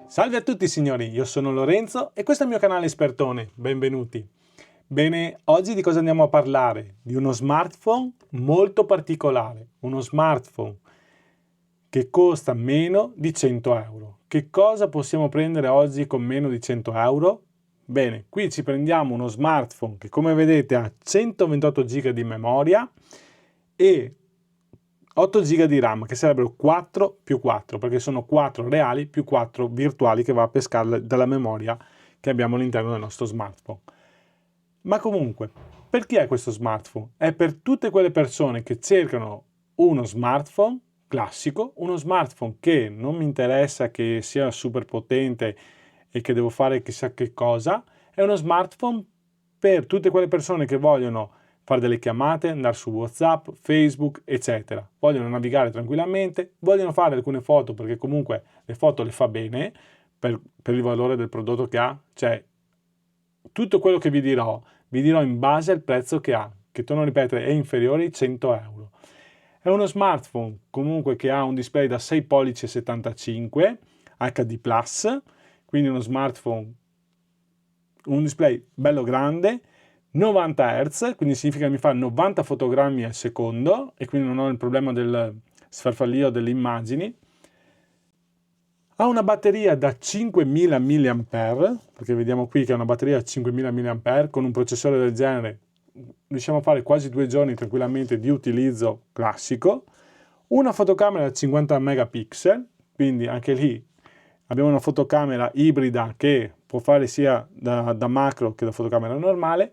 Salve a tutti signori, io sono Lorenzo e questo è il mio canale Espertone, benvenuti. Bene, oggi di cosa andiamo a parlare? Di uno smartphone molto particolare, uno smartphone che costa meno di 100 euro. Che cosa possiamo prendere oggi con meno di 100 euro? Bene, qui ci prendiamo uno smartphone che come vedete ha 128 GB di memoria e 8 GB di RAM, che sarebbero 4 più 4, perché sono 4 reali più 4 virtuali che va a pescare dalla memoria che abbiamo all'interno del nostro smartphone. Ma comunque, per chi è questo smartphone? È per tutte quelle persone che cercano uno smartphone classico, uno smartphone che non mi interessa che sia super potente e che devo fare chissà che cosa, è uno smartphone per tutte quelle persone che vogliono fare delle chiamate, andare su WhatsApp, Facebook, eccetera. Vogliono navigare tranquillamente, vogliono fare alcune foto perché comunque le foto le fa bene per il valore del prodotto che ha. Cioè, tutto quello che vi dirò in base al prezzo che ha, che torno a ripetere è inferiore ai 100 euro. È uno smartphone comunque che ha un display da 6 pollici e 75 HD+, quindi uno smartphone, un display bello grande, 90 Hz, quindi significa che mi fa 90 fotogrammi al secondo e quindi non ho il problema del sfarfallio delle immagini. Ha una batteria da 5000 mAh, perché vediamo qui che è una batteria da 5000 mAh, con un processore del genere riusciamo a fare quasi 2 giorni tranquillamente di utilizzo classico. Una fotocamera da 50 megapixel, quindi anche lì abbiamo una fotocamera ibrida che può fare sia da macro che da fotocamera normale.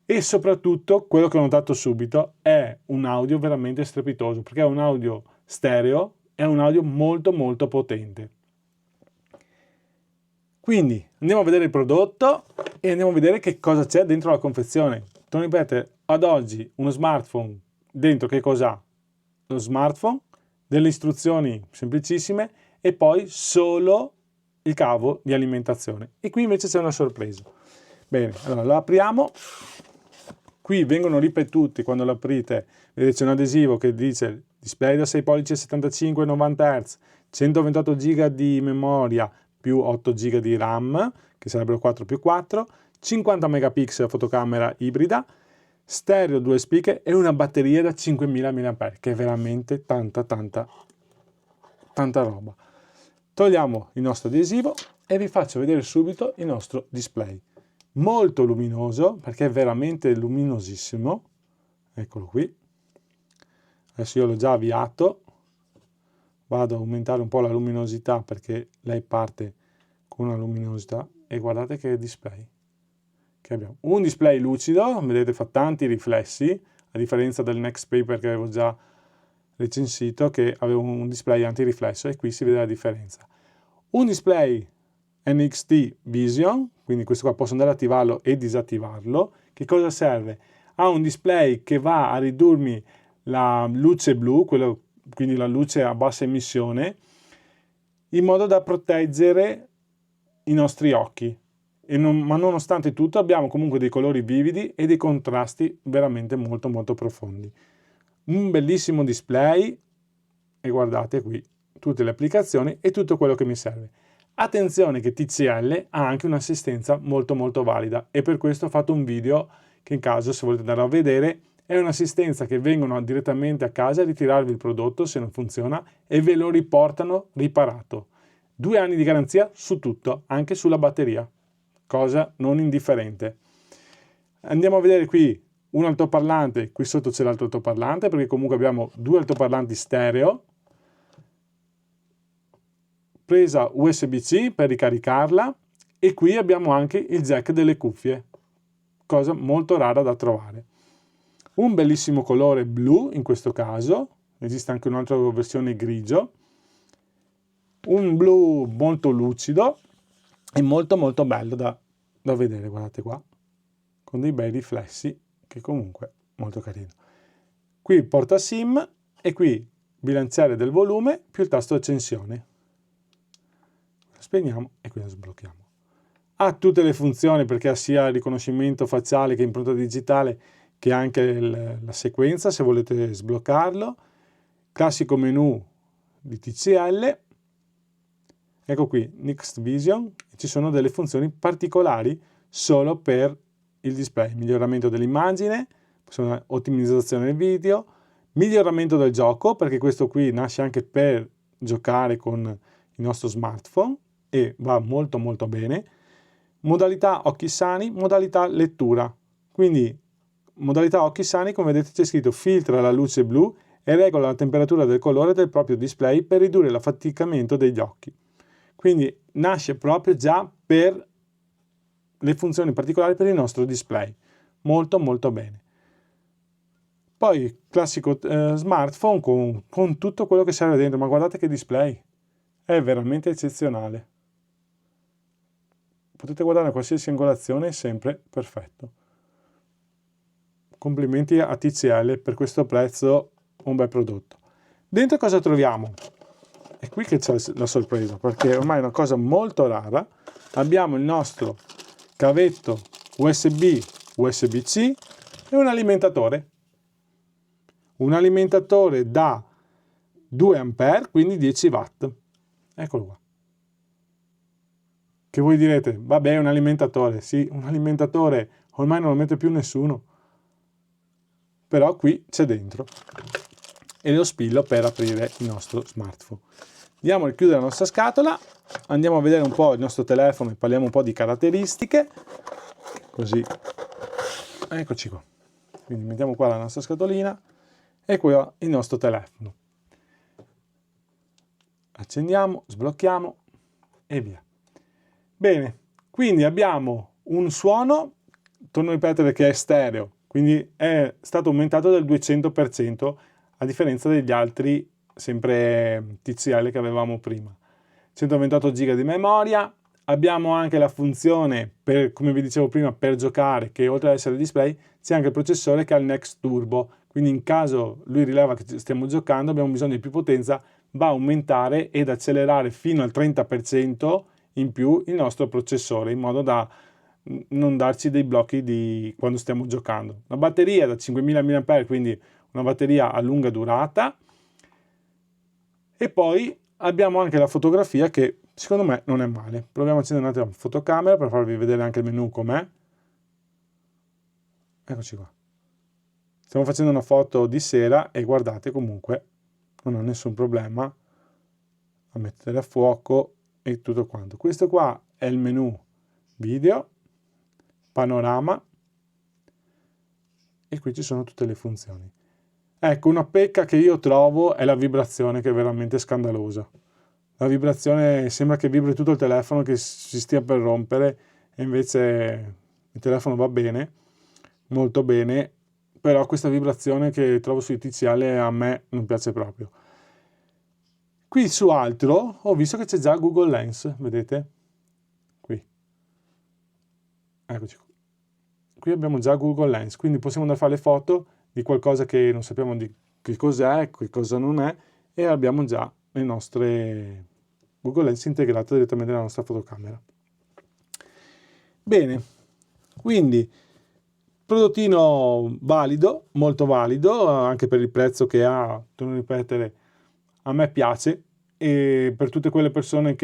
E soprattutto, quello che ho notato subito, è un audio veramente strepitoso, perché è un audio stereo, è un audio molto molto potente. Quindi andiamo a vedere il prodotto e andiamo a vedere che cosa c'è dentro la confezione. Torno a ripetere, ad oggi uno smartphone, dentro che cosa ha? Lo smartphone, delle istruzioni semplicissime e poi solo il cavo di alimentazione. E qui invece c'è una sorpresa. Bene, allora lo apriamo. Qui vengono ripetuti, quando lo aprite, vedete c'è un adesivo che dice display da 6 pollici e 75 90 Hz, 128 GB di memoria più 8 GB di RAM, che sarebbero 4 più 4, 50 megapixel fotocamera ibrida, stereo 2 speaker e una batteria da 5000 mAh, che è veramente tanta roba. Togliamo il nostro adesivo e vi faccio vedere subito il nostro display. Molto luminoso, perché è veramente luminosissimo. Eccolo qui. Adesso io l'ho già avviato. Vado ad aumentare un po' la luminosità perché lei parte con una luminosità. E guardate che display che abbiamo. Un display lucido, vedete fa tanti riflessi, a differenza del Next Paper che avevo già recensito, che aveva un display antiriflesso, e qui si vede la differenza. Un display NXT Vision, quindi questo qua posso andare ad attivarlo e disattivarlo. Che cosa serve? Ha un display che va a ridurmi la luce blu, quindi la luce a bassa emissione, in modo da proteggere i nostri occhi. Ma nonostante tutto abbiamo comunque dei colori vividi e dei contrasti veramente molto molto profondi. Un bellissimo display e guardate qui tutte le applicazioni e tutto quello che mi serve. Attenzione che TCL ha anche un'assistenza molto molto valida e per questo ho fatto un video che in caso se volete andare a vedere è un'assistenza che vengono direttamente a casa a ritirarvi il prodotto se non funziona e ve lo riportano riparato. 2 anni di garanzia su tutto, anche sulla batteria, cosa non indifferente. Andiamo a vedere qui un altoparlante, qui sotto c'è l'altro altoparlante perché comunque abbiamo 2 altoparlanti stereo, presa USB-C per ricaricarla e qui abbiamo anche il jack delle cuffie, cosa molto rara da trovare. Un bellissimo colore blu in questo caso, esiste anche un'altra versione grigio, un blu molto lucido e molto molto bello da vedere, guardate qua, con dei bei riflessi che comunque molto carino. Qui il porta SIM e qui bilanciere del volume più il tasto accensione. Spegniamo e qui lo sblocchiamo. Ha tutte le funzioni perché ha sia il riconoscimento facciale che impronta digitale che anche la sequenza se volete sbloccarlo. Classico menu di TCL, ecco qui Next Vision, ci sono delle funzioni particolari solo per il display, miglioramento dell'immagine, ottimizzazione del video, miglioramento del gioco, perché questo qui nasce anche per giocare con il nostro smartphone e va molto molto bene, modalità occhi sani, modalità lettura, quindi modalità occhi sani, come vedete c'è scritto filtra la luce blu e regola la temperatura del colore del proprio display per ridurre l'affaticamento degli occhi. Quindi nasce proprio già per le funzioni particolari per il nostro display, molto molto bene. Poi classico smartphone con tutto quello che serve dentro, ma guardate che display, è veramente eccezionale. Potete guardare qualsiasi angolazione, è sempre perfetto. Complimenti a TCL per questo prezzo, un bel prodotto. Dentro cosa troviamo? È qui che c'è la sorpresa, perché ormai è una cosa molto rara. Abbiamo il nostro cavetto USB, USB-C e un alimentatore. Un alimentatore da 2 A, quindi 10 watt. Eccolo qua. Che voi direte, vabbè, è un alimentatore. Sì, un alimentatore ormai non lo mette più nessuno. Però qui c'è dentro. E lo spillo per aprire il nostro smartphone. Andiamo a chiudere la nostra scatola, andiamo a vedere un po' il nostro telefono e parliamo un po' di caratteristiche. Così, eccoci qua. Quindi mettiamo qua la nostra scatolina e qua il nostro telefono. Accendiamo, sblocchiamo e via. Bene, quindi abbiamo un suono, torno a ripetere che è stereo, quindi è stato aumentato del 200% a differenza degli altri sempre TCL che avevamo prima. 128 GB di memoria, abbiamo anche la funzione per, come vi dicevo prima, per giocare, che oltre ad essere display c'è anche il processore che ha il Next Turbo, quindi in caso lui rileva che stiamo giocando, abbiamo bisogno di più potenza, va a aumentare ed accelerare fino al 30% in più il nostro processore, in modo da non darci dei blocchi quando stiamo giocando. La batteria da 5000 mAh, quindi una batteria a lunga durata. E poi abbiamo anche la fotografia che secondo me non è male. Proviamo a accendere un attimo la fotocamera per farvi vedere anche il menu com'è. Eccoci qua. Stiamo facendo una foto di sera e guardate, comunque non ho nessun problema a mettere a fuoco e tutto quanto. Questo qua è il menu video, panorama e qui ci sono tutte le funzioni. Ecco, una pecca che io trovo è la vibrazione, che è veramente scandalosa. La vibrazione sembra che vibri tutto il telefono, che si stia per rompere, e invece il telefono va bene, molto bene, però questa vibrazione che trovo sui TCL a me non piace proprio. Qui su altro ho visto che c'è già Google Lens, vedete? Qui. Eccoci qua. Qui abbiamo già Google Lens, quindi possiamo andare a fare le foto di qualcosa che non sappiamo di che cos'è, che cosa non è, e abbiamo già le nostre Google Lens integrate direttamente nella nostra fotocamera. Bene, quindi prodottino valido, molto valido, anche per il prezzo che ha, torno a ripetere, a me piace, e per tutte quelle persone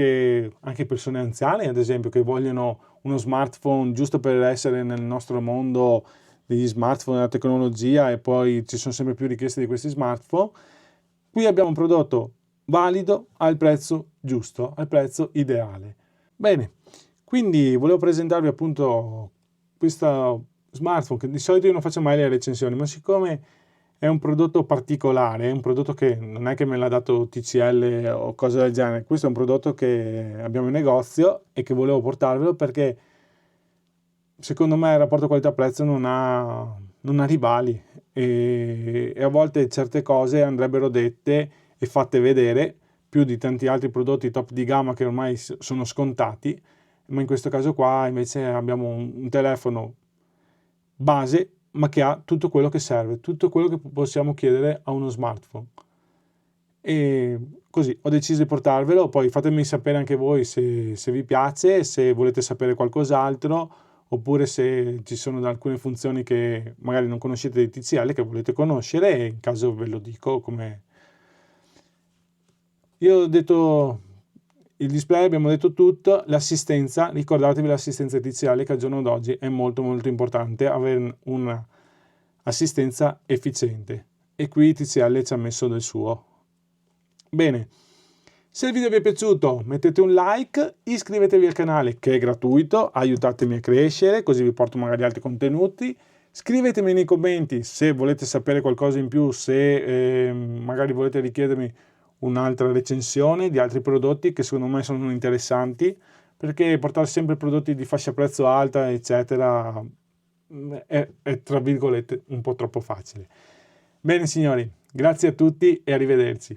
anche persone anziane ad esempio, che vogliono uno smartphone giusto per essere nel nostro mondo degli smartphone, della tecnologia, e poi ci sono sempre più richieste di questi smartphone. Qui abbiamo un prodotto valido al prezzo giusto, al prezzo ideale. Bene, quindi volevo presentarvi appunto questo smartphone, che di solito io non faccio mai le recensioni, ma siccome è un prodotto particolare, è un prodotto che non è che me l'ha dato TCL o cose del genere, questo è un prodotto che abbiamo in negozio e che volevo portarvelo perché secondo me il rapporto qualità-prezzo non ha rivali, e a volte certe cose andrebbero dette e fatte vedere più di tanti altri prodotti top di gamma che ormai sono scontati, ma in questo caso qua invece abbiamo un telefono base, ma che ha tutto quello che serve, tutto quello che possiamo chiedere a uno smartphone. E così ho deciso di portarvelo. Poi fatemi sapere anche voi se vi piace, se volete sapere qualcos'altro, oppure se ci sono alcune funzioni che magari non conoscete di TCL che volete conoscere, e in caso ve lo dico come. Io ho detto il display, abbiamo detto tutto, l'assistenza, ricordatevi l'assistenza artificiale che al giorno d'oggi è molto molto importante avere un'assistenza efficiente e qui TCL ci ha messo del suo. Bene, se il video vi è piaciuto mettete un like, iscrivetevi al canale che è gratuito, aiutatemi a crescere così vi porto magari altri contenuti. Scrivetemi nei commenti se volete sapere qualcosa in più, se magari volete richiedermi un'altra recensione di altri prodotti che secondo me sono interessanti, perché portare sempre prodotti di fascia prezzo alta, eccetera, è tra virgolette un po' troppo facile. Bene signori, grazie a tutti e arrivederci.